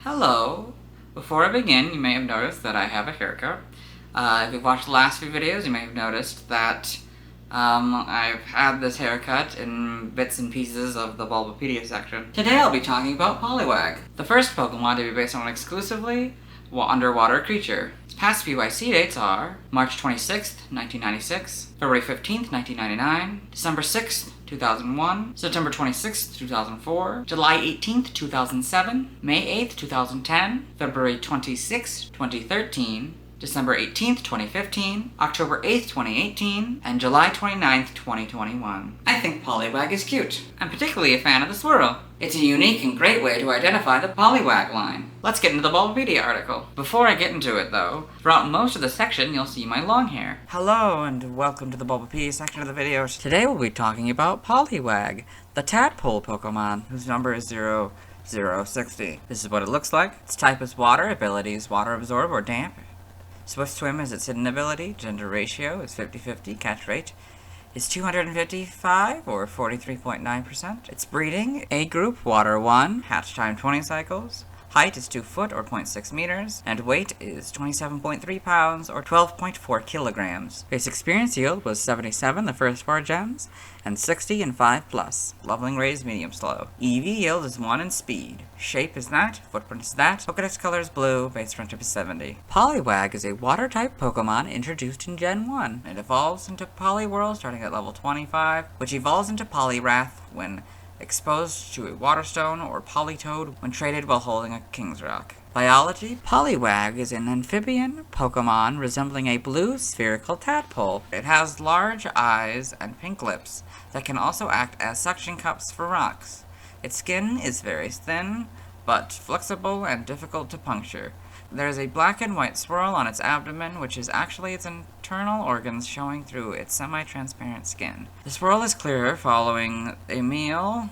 Hello! Before I begin, you may have noticed that I have a haircut. If you've watched the last few videos, you may have noticed that I've had this haircut in bits and pieces of the Bulbapedia section. Today I'll be talking about Poliwag, the first Pokemon to be based on an exclusively underwater creature. Its past PYC dates are March 26th, 1996, February 15th, 1999, December 6th, 2001, September 26th, 2004, July 18th, 2007, May 8th, 2010, February 26th, 2013, December 18th, 2015, October 8th, 2018, and July 29th, 2021. I think Poliwag is cute. I'm particularly a fan of the swirl. It's a unique and great way to identify the Poliwag line. Let's get into the Bulbapedia article. Before I get into it though, throughout most of the section you'll see my long hair. Hello and welcome to the Bulbapedia section of the video. Today we'll be talking about Poliwag, the tadpole Pokemon, whose number is 0060. This is what it looks like. Its type is water, ability is water absorb or damp. Swift Swim is its hidden ability, gender ratio is 50-50, catch rate is 255 or 43.9%. Its breeding, A group, water 1, hatch time 20 cycles, height is 2 foot or 0.6 meters, and weight is 27.3 pounds or 12.4 kilograms. Base experience yield was 77 the first 4 gens, and 60 in 5+. Leveling rate is medium slow. EV yield is 1 and speed. Shape is that, footprint is that, Pokedex color is blue, base friendship is 70. Poliwag is a water-type Pokemon introduced in Gen 1. It evolves into Poliwhirl starting at level 25, which evolves into Poliwrath when exposed to a Waterstone or Politoad when traded while holding a King's Rock. Biology: Poliwag is an amphibian Pokemon resembling a blue spherical tadpole. It has large eyes and pink lips that can also act as suction cups for rocks. Its skin is very thin, but flexible and difficult to puncture. There is a black and white swirl on its abdomen, which is actually its internal organs showing through its semi-transparent skin. The swirl is clear following a meal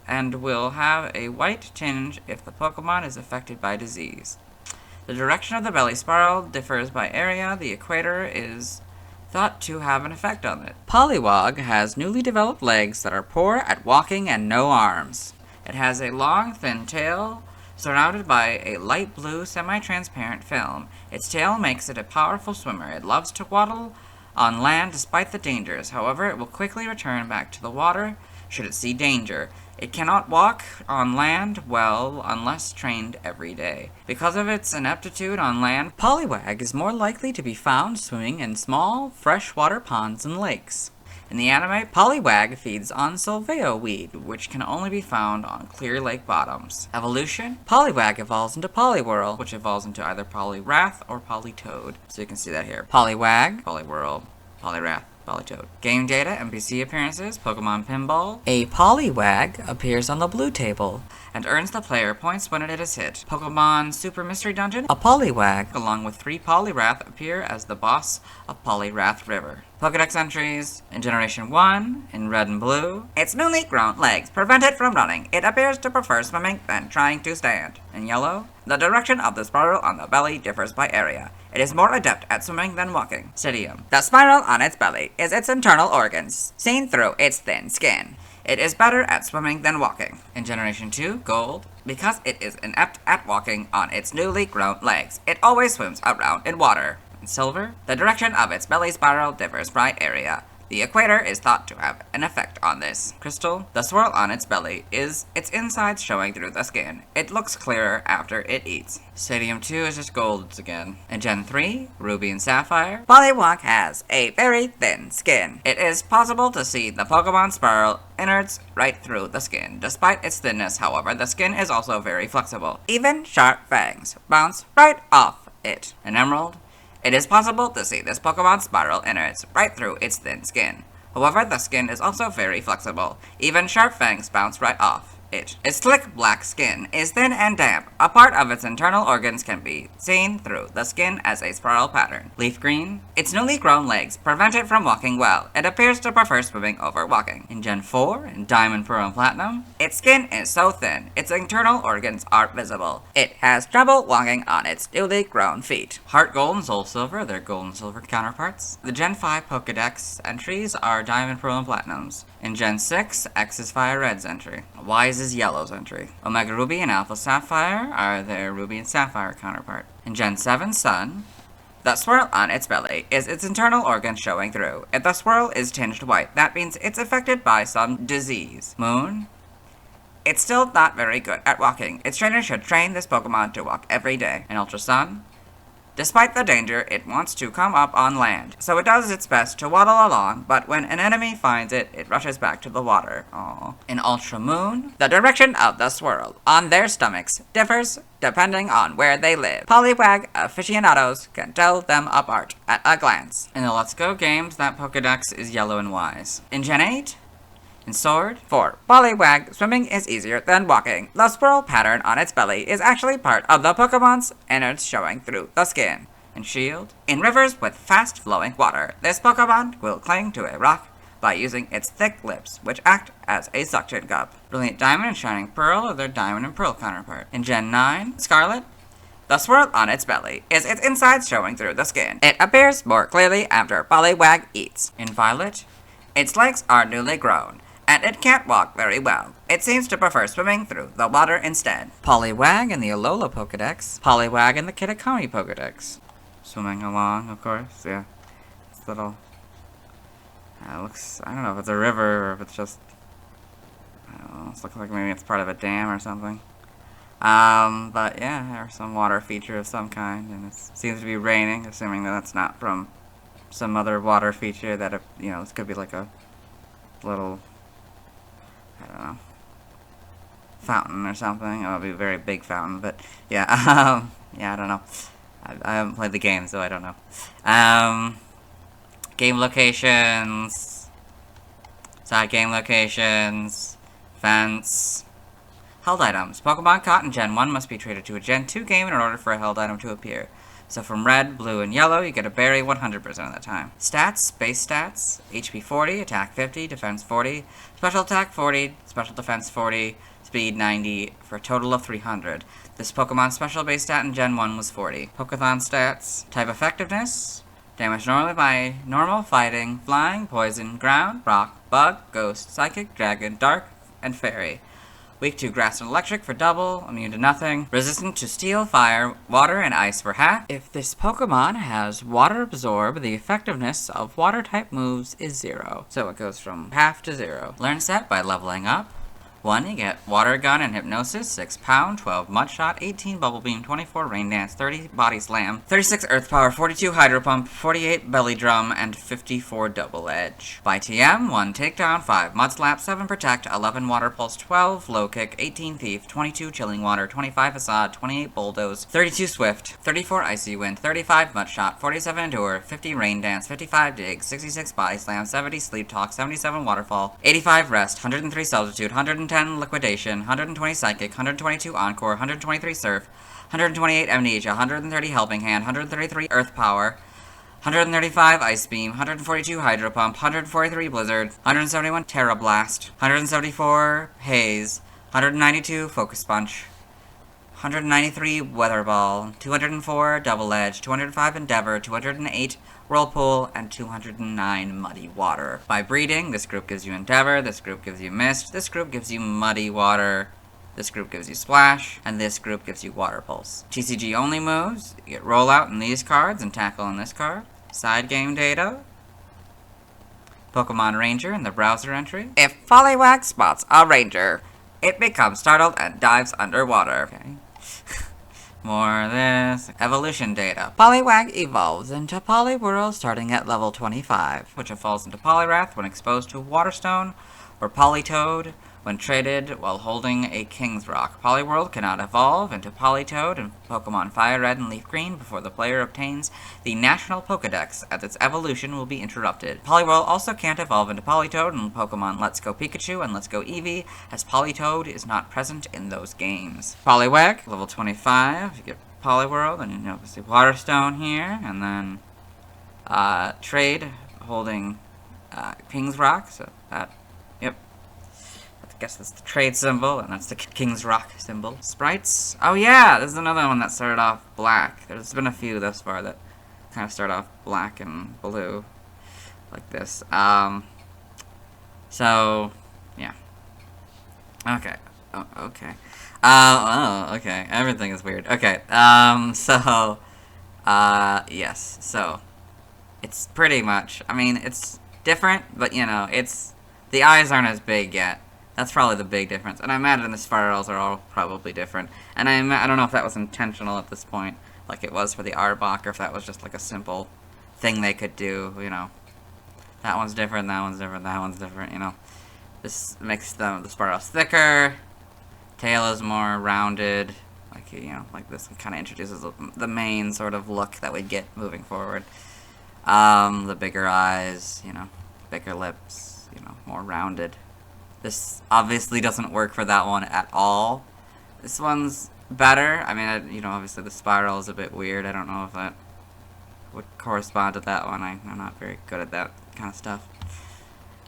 and will have a white tinge if the Pokemon is affected by disease. The direction of the belly spiral differs by area. The equator is thought to have an effect on it. Poliwag has newly developed legs that are poor at walking and no arms. It has a long, thin tail surrounded by a light blue semi-transparent film. Its tail makes it a powerful swimmer. It loves to waddle on land despite the dangers. However, it will quickly return back to the water should it see danger. It cannot walk on land well unless trained every day. Because of its ineptitude on land, Poliwag is more likely to be found swimming in small, freshwater ponds and lakes. In the anime, Poliwag feeds on Solveo weed, which can only be found on clear lake bottoms. Evolution: Poliwag evolves into Poliwhirl, which evolves into either Poliwrath or Politoad. So you can see that here. Poliwag, Poliwhirl, Poliwrath, Politoad. Game data, NPC appearances, Pokemon Pinball. A Poliwag appears on the blue table and earns the player points when it is hit. Pokemon Super Mystery Dungeon, a Poliwag along with 3 Poliwrath appear as the boss of Poliwrath River. Pokedex entries: in Generation 1, in red and blue, its newly grown legs prevent it from running. It appears to prefer swimming than trying to stand. In yellow, the direction of the spiral on the belly differs by area. It is more adept at swimming than walking. Stadium: the spiral on its belly is its internal organs, seen through its thin skin. It is better at swimming than walking. In Generation 2, gold, because it is inept at walking on its newly grown legs, it always swims around in water. In silver, the direction of its belly spiral differs by area. The equator is thought to have an effect on this. Crystal, the swirl on its belly is its insides showing through the skin. It looks clearer after it eats. Stadium 2 is just golds again. In Gen 3, Ruby and Sapphire, Poliwag has a very thin skin. It is possible to see the Pokemon spiral innards right through the skin. Despite its thinness, however, the skin is also very flexible. Even sharp fangs bounce right off it. In Emerald, it is possible to see this Pokemon spiral innards right through its thin skin. However, the skin is also very flexible. Even sharp fangs bounce right off it. Its slick black skin is thin and damp. A part of its internal organs can be seen through the skin as a spiral pattern. Leaf green, its newly grown legs prevent it from walking well. It appears to prefer swimming over walking. In Gen 4, in Diamond, Pearl, and Platinum, its skin is so thin, its internal organs aren't visible. It has trouble walking on its newly grown feet. Heart Gold and Soul Silver, their gold and silver counterparts. The Gen 5 Pokedex entries are Diamond, Pearl, and Platinums. In Gen 6, X is Fire Red's entry. Y is This is Yellow's entry. Omega Ruby and Alpha Sapphire are their Ruby and Sapphire counterpart. In Gen 7 Sun, the swirl on its belly is its internal organs showing through. If the swirl is tinged white, that means it's affected by some disease. Moon, it's still not very good at walking. Its trainer should train this Pokemon to walk every day. In Ultra Sun, despite the danger, it wants to come up on land, so it does its best to waddle along, but when an enemy finds it, it rushes back to the water. Aww. In Ultra Moon, the direction of the swirl on their stomachs differs depending on where they live. Poliwag aficionados can tell them apart at a glance. In the Let's Go games, that Pokedex is yellow and wise. In Gen 8, in Sword, for Poliwag, swimming is easier than walking. The swirl pattern on its belly is actually part of the Pokemon's innards showing through the skin. In Shield, in rivers with fast-flowing water, this Pokemon will cling to a rock by using its thick lips, which act as a suction cup. Brilliant Diamond and Shining Pearl are their Diamond and Pearl counterpart. In Gen 9, Scarlet, the swirl on its belly is its insides showing through the skin. It appears more clearly after Poliwag eats. In Violet, its legs are newly grown, and it can't walk very well. It seems to prefer swimming through the water instead. Poliwag in the Alola Pokedex. Poliwag in the Kitakami Pokedex. Swimming along, of course, yeah. This little... it looks... I don't know if it's a river or if it's just... I don't know, it looks like maybe it's part of a dam or something. But yeah, there's some water feature of some kind, and it seems to be raining, assuming that that's not from some other water feature that, you know, this could be like a little... I don't know, fountain or something. It would be a very big fountain, but yeah, yeah, I don't know. I haven't played the game, so I don't know. Game locations, side game locations, events, held items. Pokemon caught in Gen 1 must be traded to a Gen 2 game in order for a held item to appear. So from red, blue, and yellow, you get a berry 100% of the time. Stats, base stats, HP 40, attack 50, defense 40, special attack 40, special defense 40, speed 90, for a total of 300. This Pokemon's special base stat in Gen 1 was 40. Pokeathon stats, type effectiveness, damage normally by normal, fighting, flying, poison, ground, rock, bug, ghost, psychic, dragon, dark, and fairy. Weak to grass and electric for double, immune to nothing. Resistant to steel, fire, water, and ice for half. If this Pokemon has water absorb, the effectiveness of water type moves is 0. So it goes from half to 0. Learn set by leveling up. 1, you get Water Gun and Hypnosis, 6 Pound, 12 Mud Shot, 18 Bubble Beam, 24 Rain Dance, 30 Body Slam, 36 Earth Power, 42 Hydro Pump, 48 Belly Drum, and 54 Double Edge. By TM, 1 Takedown, 5 Mud Slap, 7 Protect, 11 Water Pulse, 12 Low Kick, 18 Thief, 22 Chilling Water, 25 Facade, 28 Bulldoze, 32 Swift, 34 Icy Wind, 35 Mud Shot, 47 Endure, 50 Rain Dance, 55 Dig, 66 Body Slam, 70 Sleep Talk, 77 Waterfall, 85 Rest, 103 Substitute, 110 Liquidation, 120 Psychic, 122 Encore, 123 Surf, 128 Amnesia, 130 Helping Hand, 133 Earth Power, 135 Ice Beam, 142 Hydro Pump, 143 Blizzard, 171 Terra Blast, 174 Haze, 192 Focus Punch, 193 Weather Ball, 204 Double Edge, 205 Endeavor, 208 Whirlpool, and 209 Muddy Water. By breeding, this group gives you Endeavor, this group gives you Mist, this group gives you Muddy Water, this group gives you Splash, and this group gives you Water Pulse. TCG only moves, you get Rollout in these cards and Tackle in this card. Side game data. Pokemon Ranger in the browser entry. If Poliwag spots a Ranger, it becomes startled and dives underwater. Okay. More of this. Evolution data. Poliwag evolves into Poliwhirl starting at level 25, which evolves into Poliwrath when exposed to Waterstone, or Politoed when traded while holding a King's Rock. Poliwhirl cannot evolve into Politoed in Pokemon Fire Red and Leaf Green before the player obtains the National Pokedex, as its evolution will be interrupted. Poliwhirl also can't evolve into Politoed in Pokemon Let's Go Pikachu and Let's Go Eevee, as Politoed is not present in those games. Poliwag, level 25, you get Poliwhirl, then you obviously Waterstone here, and then trade holding King's Rock, so that, yep. I guess that's the trade symbol, and that's the King's Rock symbol. Sprites. Oh yeah, this is another one that started off black. There's been a few thus far that kind of start off black and blue, like this. So, yeah. Okay. Oh, okay. Oh, okay. Everything is weird. Okay. Yes. So, it's pretty much, I mean, it's different, but, you know, the eyes aren't as big yet. That's probably the big difference. And I imagine the spirals are all probably different. And I don't know if that was intentional at this point, like it was for the Arbok, or if that was just like a simple thing they could do, you know. That one's different, that one's different, that one's different, you know. This makes the spirals thicker, tail is more rounded, like, you know, like this kind of introduces the main sort of look that we'd get moving forward. The bigger eyes, you know, bigger lips, you know, more rounded. This obviously doesn't work for that one at all. This one's better. I mean, you know, obviously the spiral is a bit weird. I don't know if that would correspond to that one. I'm not very good at that kind of stuff.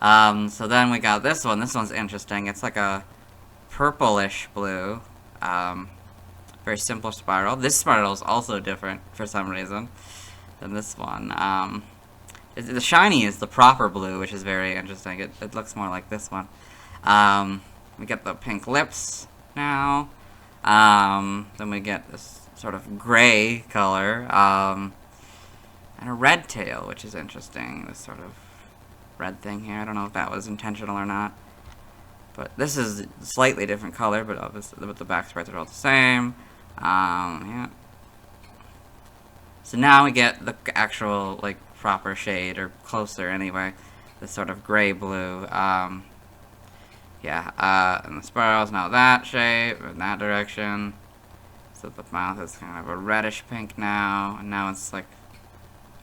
So then we got this one. This one's interesting. It's like a purplish blue. Very simple spiral. This spiral is also different for some reason than this one. The shiny is the proper blue, which is very interesting. It looks more like this one. We get the pink lips now. Then we get this sort of gray color. And a red tail, which is interesting. This sort of red thing here. I don't know if that was intentional or not. But this is a slightly different color, but obviously the back sprites are all the same. Yeah. So now we get the actual, like, proper shade, or closer anyway. This sort of gray-blue. Yeah, and the spiral's now that shape, in that direction. So the mouth is kind of a reddish pink now, and now it's like,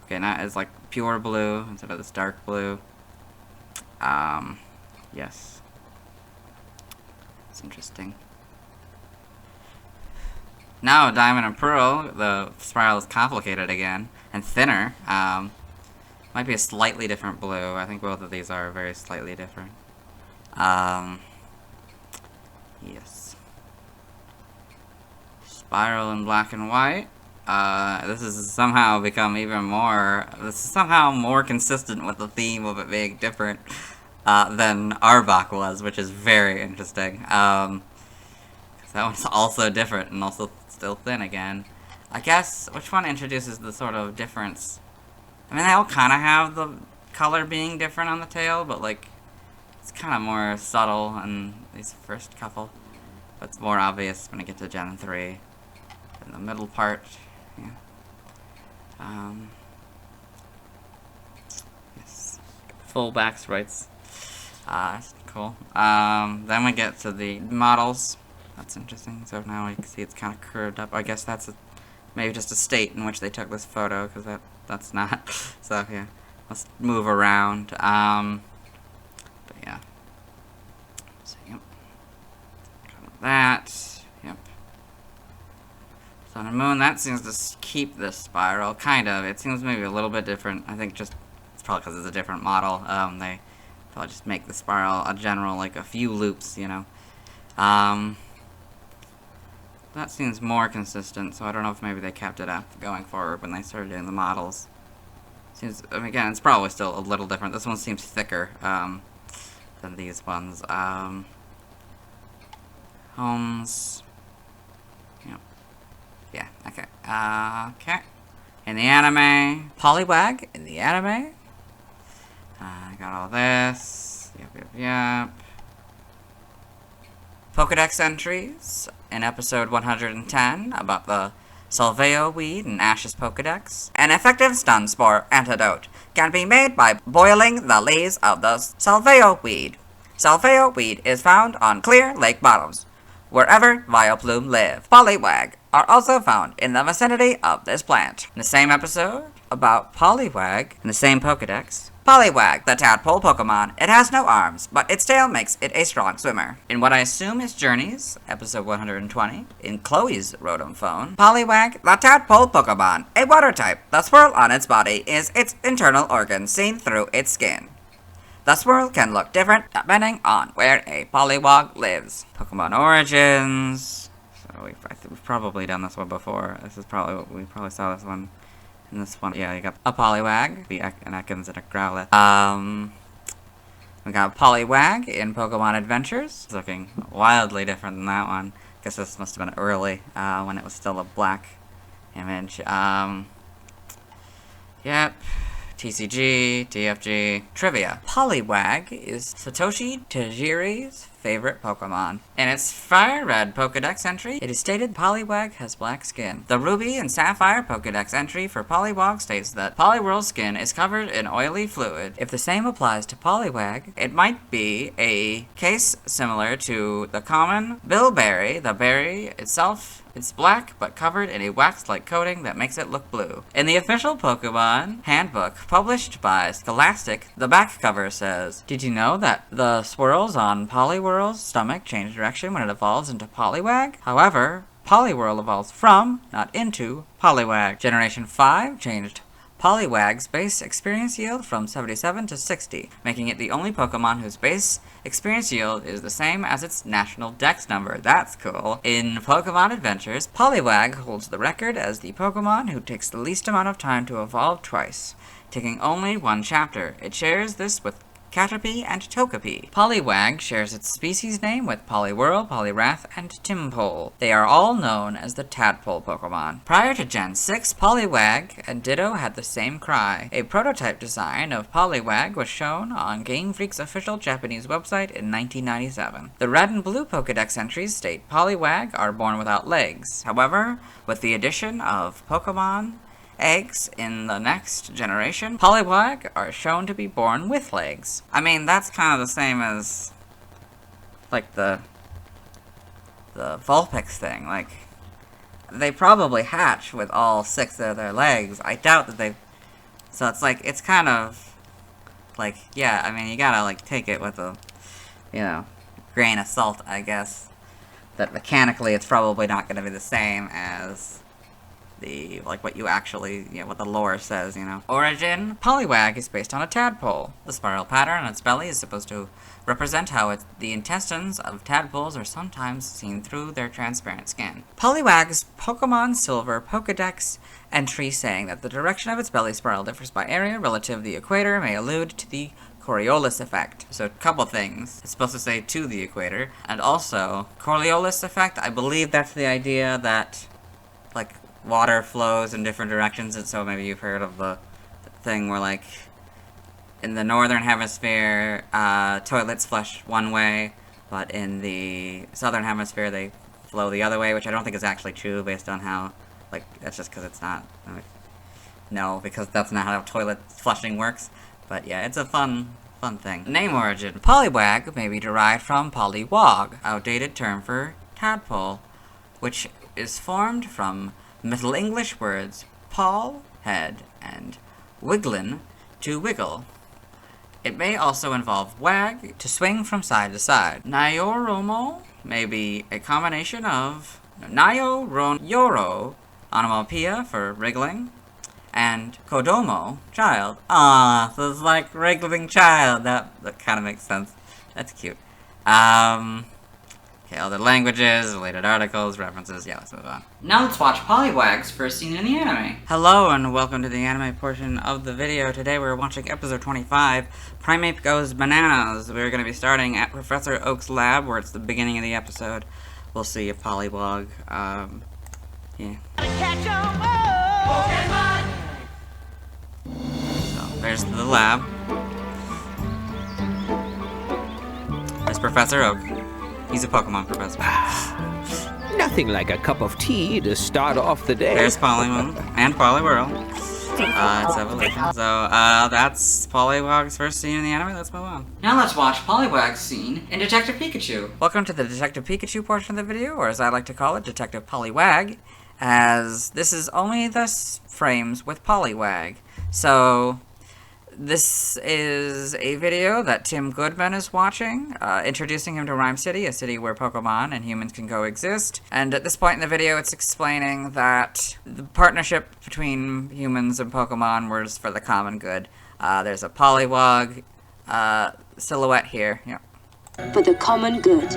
okay, now it's like pure blue instead of this dark blue. Yes. It's interesting. Now, Diamond and Pearl, the spiral is complicated again, and thinner. Might be a slightly different blue. I think both of these are very slightly different. Yes. Spiral in black and white. This has somehow become this is somehow more consistent with the theme of it being different, than Arbok was, which is very interesting. 'Cause that one's also different and also still thin again. I guess, which one introduces the sort of difference? I mean, they all kind of have the color being different on the tail, but, like, it's kind of more subtle in these first couple. But it's more obvious when I get to Gen 3. In the middle part, yeah. Yes. Full back sprites. That's cool. Then we get to the models. That's interesting. So now we can see it's kind of curved up. I guess that's maybe just a state in which they took this photo, because that's not. So yeah, let's move around. But yeah. So yep. That. Yep. Sun and Moon. That seems to keep this spiral, kind of. It seems maybe a little bit different. I think just it's probably because it's a different model. They probably just make the spiral a general, like a few loops, you know. That seems more consistent, so I don't know if maybe they kept it up going forward when they started doing the models. Seems, I mean, again, it's probably still a little different. This one seems thicker, than these ones. Homes. Yep. Yeah, okay. Okay. In the anime, Poliwag in the anime. I got all this. Yep. Pokedex entries in episode 110 about the Salveo weed in Ash's Pokedex. An effective stun spore antidote can be made by boiling the leaves of the Salveo weed. Salveo weed is found on clear lake bottoms, wherever Vileplume live. Poliwag are also found in the vicinity of this plant. In the same episode about Poliwag, in the same Pokedex, Poliwag, the tadpole Pokemon, it has no arms, but its tail makes it a strong swimmer. In what I assume is Journeys, episode 120, in Chloe's Rotom phone, Poliwag, the tadpole Pokemon, a water type. The swirl on its body is its internal organ seen through its skin. The swirl can look different depending on where a Poliwag lives. Pokemon Origins. So I think we've probably done this one before. This is probably what we probably saw this one. In this one, yeah, you got a Poliwag, an Ekans, and a Growlithe. We got Poliwag in Pokemon Adventures. It's looking wildly different than that one. Guess this must have been early, when it was still a black image. Yep. TCG, TFG. Trivia. Poliwag is Satoshi Tajiri's favorite Pokemon. In its Fire Red Pokedex entry, it is stated Poliwag has black skin. The Ruby and Sapphire Pokedex entry for Poliwag states that Poliwhirl's skin is covered in oily fluid. If the same applies to Poliwag, it might be a case similar to the common bilberry. The berry itself is black, but covered in a wax-like coating that makes it look blue. In the official Pokemon handbook published by Scholastic, the back cover says, "Did you know that the swirls on Poliwhirl's stomach change direction when it evolves into Poliwag? However, Poliwhirl evolves from, not into, Poliwag. Generation 5 changed Poliwag's base experience yield from 77 to 60, making it the only Pokemon whose base experience yield is the same as its national dex number." That's cool. In Pokemon Adventures, Poliwag holds the record as the Pokemon who takes the least amount of time to evolve twice, taking only one chapter. It shares this with Caterpie and Togepi. Poliwag shares its species name with Poliwhirl, Poliwrath, and Tympole. They are all known as the Tadpole Pokemon. Prior to Gen 6, Poliwag and Ditto had the same cry. A prototype design of Poliwag was shown on Game Freak's official Japanese website in 1997. The Red and Blue Pokedex entries state Poliwag are born without legs. However, with the addition of Pokemon eggs in the next generation, Poliwag are shown to be born with legs. I mean, that's kind of the same as, like, the Vulpix thing. Like, they probably hatch with all 6 of their legs. I doubt that they... So it's like, it's kind of, like, yeah, I mean, you gotta, like, take it with a, you know, grain of salt, I guess. That mechanically it's probably not gonna be the same as the, like, what you actually, you know, what the lore says, you know. Origin. Poliwag is based on a tadpole. The spiral pattern on its belly is supposed to represent how the intestines of tadpoles are sometimes seen through their transparent skin. Poliwag's Pokemon Silver Pokedex entry saying that the direction of its belly spiral differs by area relative to the equator may allude to the Coriolis effect. So a couple things. It's supposed to say to the equator, and also Coriolis effect, I believe that's the idea that, like, water flows in different directions, and so maybe you've heard of the thing where, like, in the northern hemisphere, toilets flush one way, but in the southern hemisphere they flow the other way, which I don't think is actually true based on how, like, that's just because it's not, like, no, because that's not how toilet flushing works. But yeah, it's a fun thing. Name origin. Poliwag may be derived from Poliwag, outdated term for tadpole, which is formed from Middle English words paw, head, and wigglin, to wiggle. It may also involve wag, to swing from side to side. Nyoromo may be a combination of Nyo-ron-yoro, onomatopoeia for wriggling, and Kodomo, child. Ah, so it's like wriggling child. That kind of makes sense. That's cute. Okay, other languages, related articles, references, yeah, let's move on. Now let's watch Poliwag's first scene in the anime. Hello, and welcome to the anime portion of the video. Today we're watching episode 25, Primeape Goes Bananas. We're going to be starting at Professor Oak's lab, where it's the beginning of the episode. We'll see if Poliwag, yeah. So, there's the lab. There's Professor Oak. He's a Pokemon professor. Nothing like a cup of tea to start off the day. There's Poliwag and Poliwhirl. It's evolution. So, that's Poliwag's first scene in the anime. Let's move on. Now let's watch Poliwag's scene in Detective Pikachu. Welcome to the Detective Pikachu portion of the video, or as I like to call it, Detective Poliwag, as this is only the frames with Poliwag. So, this is a video that Tim Goodman is watching, introducing him to Rhyme City, a city where Pokemon and humans can coexist. And at this point in the video, it's explaining that the partnership between humans and Pokemon was for the common good. There's a Poliwag silhouette here. Yeah. For the common good.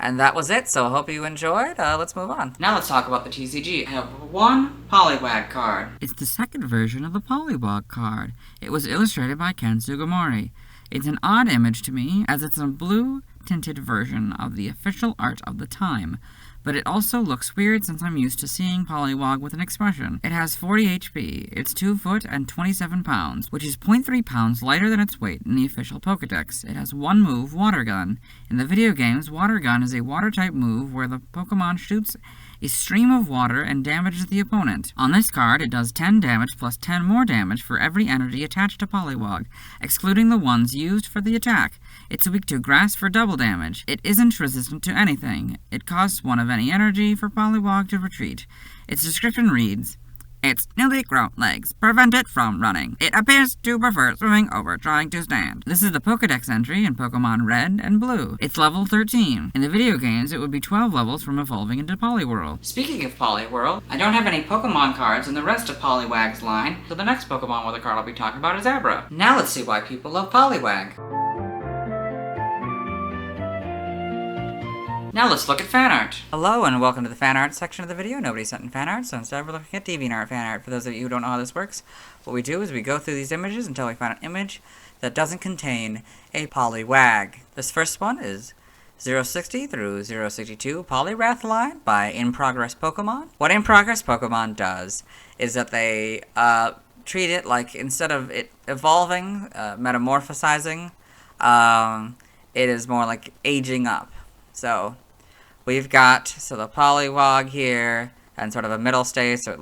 And that was it, so I hope you enjoyed. Let's move on. Now let's talk about the TCG. I have one Poliwag card. It's the second version of the Poliwag card. It was illustrated by Ken Sugimori. It's an odd image to me, as it's a blue-tinted version of the official art of the time. But it also looks weird since I'm used to seeing Poliwag with an expression. It has 40 HP, it's 2 foot and 27 pounds, which is 0.3 pounds lighter than its weight in the official Pokedex. It has one move, Water Gun. In the video games, Water Gun is a water-type move where the Pokemon shoots a stream of water and damages the opponent. On this card, it does 10 damage plus 10 more damage for every energy attached to Poliwag, excluding the ones used for the attack. It's weak to Grass for double damage. It isn't resistant to anything. It costs 1 of any energy for Poliwag to retreat. Its description reads, its newly grown legs prevent it from running. It appears to prefer swimming over trying to stand. This is the Pokedex entry in Pokemon Red and Blue. It's level 13. In the video games, it would be 12 levels from evolving into Poliwhirl. Speaking of Poliwhirl, I don't have any Pokemon cards in the rest of Poliwag's line, so the next Pokemon with a card I'll be talking about is Abra. Now let's see why people love Poliwag. Now let's look at fan art. Hello and welcome to the fan art section of the video. Nobody sent in fan art, so instead we're looking at DeviantArt fan art. For those of you who don't know how this works, what we do is we go through these images until we find an image that doesn't contain a Poliwag. This first one is 060 through 062 Poliwrath line by In Progress Pokemon. What In Progress Pokemon does is that they treat it like, instead of it evolving, metamorphosizing, it is more like aging up. So we've got the Poliwag here, and sort of a middle stage, so it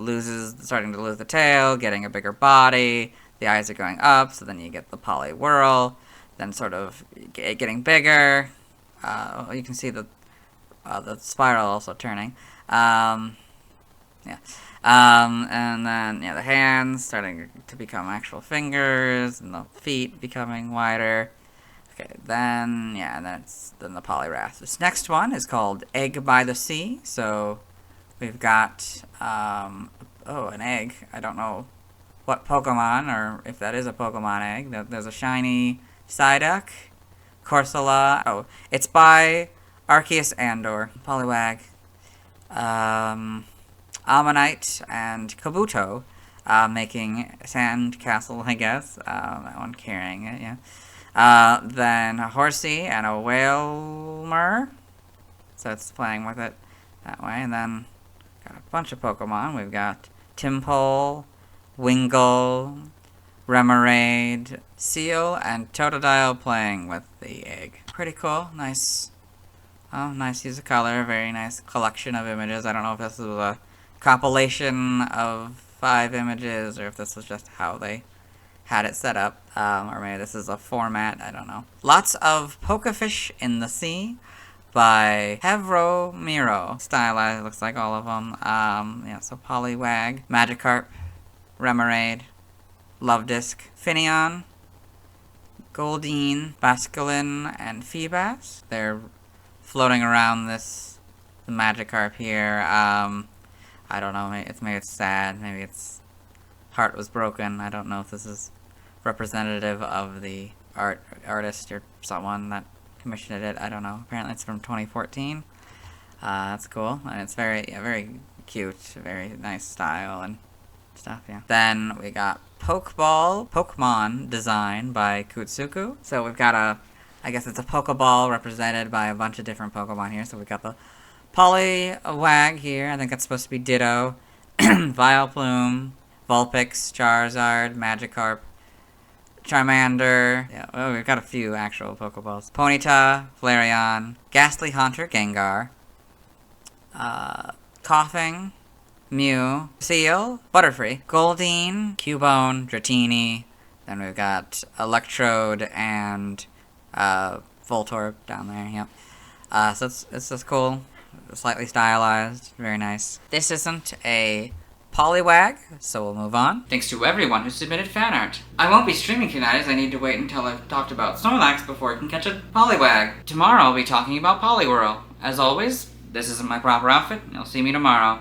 starting to lose the tail, getting a bigger body, the eyes are going up, so then you get the Poliwhirl, then sort of getting bigger. You can see the spiral also turning. And then the hands starting to become actual fingers, and the feet becoming wider. Okay, then the Poliwrath. This next one is called Egg by the Sea. So we've got an egg. I don't know what Pokemon, or if that is a Pokemon egg. There's a shiny Psyduck, Corsola. Oh, it's by Arceus Andor. Poliwag, Ammonite, and Kabuto, making Sandcastle, I guess. That one carrying it, yeah. Then a Horsey and a Whalmer, so it's playing with it that way. And then got a bunch of Pokemon. We've got Timpole, Wingull, Remoraid, Seal, and Totodile playing with the egg. Pretty cool. Nice. Oh, nice use of color. Very nice collection of images. I don't know if this is a compilation of 5 images or if this was just how they had it set up, or maybe this is a format, I don't know. Lots of Pokefish in the Sea by Hevro Miro. Stylized, looks like all of them. So Poliwag, Magikarp, Remoraid, Lovedisc, Finneon, Goldeen, Basculin, and Feebas. They're floating around the Magikarp here. I don't know, maybe it's sad, maybe its heart was broken. I don't know if this is representative of the artist or someone that commissioned it. I don't know. Apparently it's from 2014. That's cool, and it's very cute, very nice style and stuff, yeah. Then we got Pokemon design by Kutsuku. So we've got I guess it's a Pokeball represented by a bunch of different Pokemon here. So we've got the Poliwag here. I think that's supposed to be Ditto, Vileplume, Vulpix, Charizard, Magikarp, Charmander. Yeah, well, we've got a few actual Pokeballs. Ponyta, Flareon, Ghastly Haunter, Gengar, Coughing, Mew, Seal, Butterfree, Goldeen, Cubone, Dratini. Then we've got Electrode and Voltorb down there. Yep. So it's just cool, slightly stylized, very nice. This isn't a Poliwag, so we'll move on. Thanks to everyone who submitted fan art. I won't be streaming tonight as I need to wait until I've talked about Snorlax before I can catch a Poliwag. Tomorrow I'll be talking about Poliwhirl. As always, this isn't my proper outfit, and you'll see me tomorrow.